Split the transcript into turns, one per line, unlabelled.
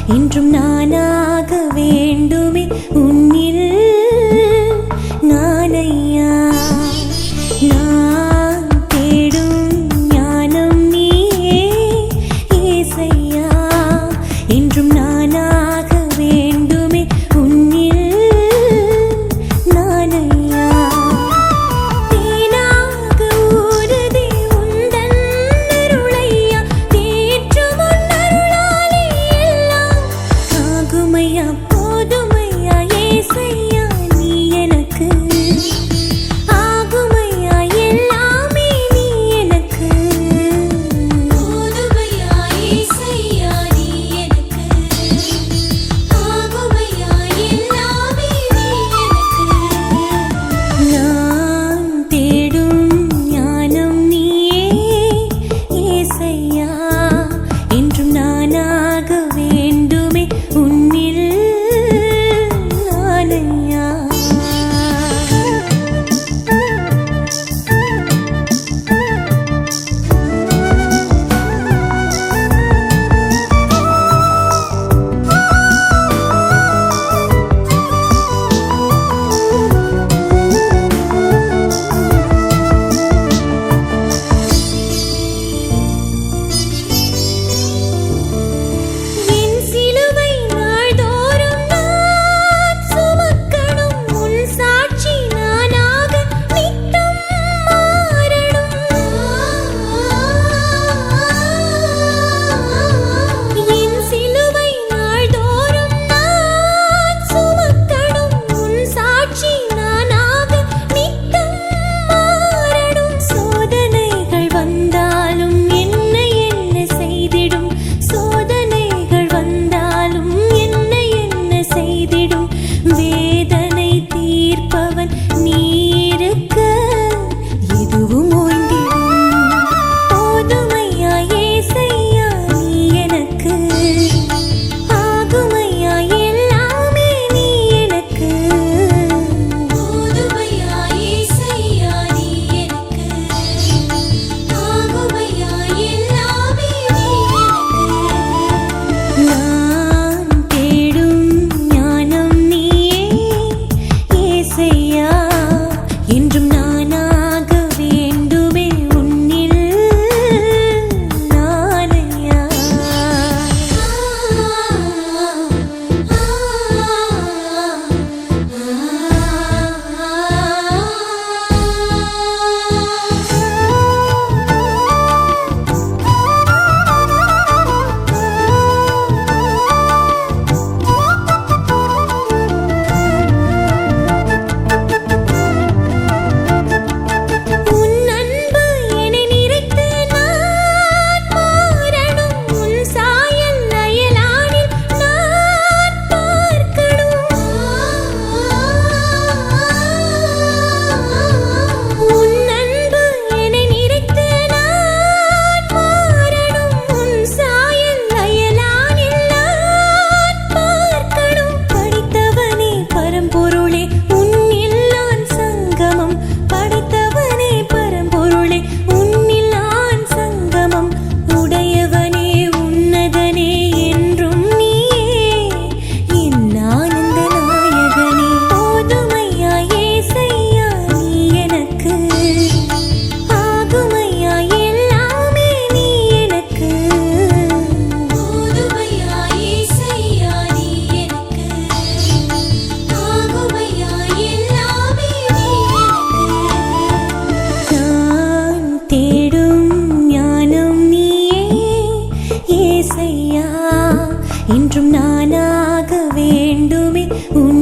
என்றும் நானாக வேண்டுமே உன்னில் நானையா நான் தேடும் ஞானம் நீயே ஏசையா என்றும் நானாக வேண்டுமே உன்னில் நானையா தேனாக ஊறுதே உந்தன் அருளையா தேற்றும் உன் அருளாலே எல்லாம் ஆகுமையா போதுமையா ஏசையா நீ எனக்கு ஆகுமையா எல்லாமே நீ எனக்கு போதுமையா ஏசையா நீ எனக்கு ஆகுமையா எல்லாமே நீ எனக்கு நான் தேடும் ஞானம் நீயே ஏசையா என்றும் நானாக வேண்டுமே உன்னில் நானையா என் சிலுவை நாள்தோறும் நான் சுமக்கணும் உன் சாட்சி நானாக நித்தம் மாறணும் என் சிலுவை நாள்தோறும் நான் சுமக்கணும் உன் சாட்சி நானாக நித்தம் மாறணும் சோதனைகள் வந்தாலும் என்ன செய்திடும் சோதனைகள் வந்தாலும் என்ன செய்திடும் வேதனை தீர்ப்பவன் நீ இருக்க எதுவும் ஓய்ந்திடும் போதுமையா ஏசையா நீ எனக்கு ஆகுமையா எல்லாமே நீ எனக்கு போதுமையா ஏசையா நீ எனக்கு ஆகுமையா எல்லாமே நீ எனக்கு நான் தேடும் ஞானம் நீயே ஏசையா என்றும் நானாக வேண்டுமே உன்னில் நானையா உன் அன்பு என்னை நிறைத்து நான் மாறணும் உன் சாயல் அயலானில் நான் பார்க்கணும் உன் அன்பு என்னை நிறைத்து நான் மாறணும் உன் சாயல் அயலானில் நான் பார்க்கணும் படித்தவனே பரம்பொருளே உன்னில் நான் சங்கமம் படைத்தவனே பரம்பொருளே உன்னில் நான் சங்கமம் உடையவனே உன்னதனே என்றும் நீயே என் ஆனந்த நாயகனே போதுமையா ஏசையா நீ எனக்கு ஆகுமையா எல்லாமே நீ எனக்கு போதுமையா ஏசையா நீ எனக்கு ஆகுமையா எல்லாமே நீ எனக்கு நான் தேடும் ஞானம் நீயே ஏசையா என்றும் நானாக வேண்டுமே உன்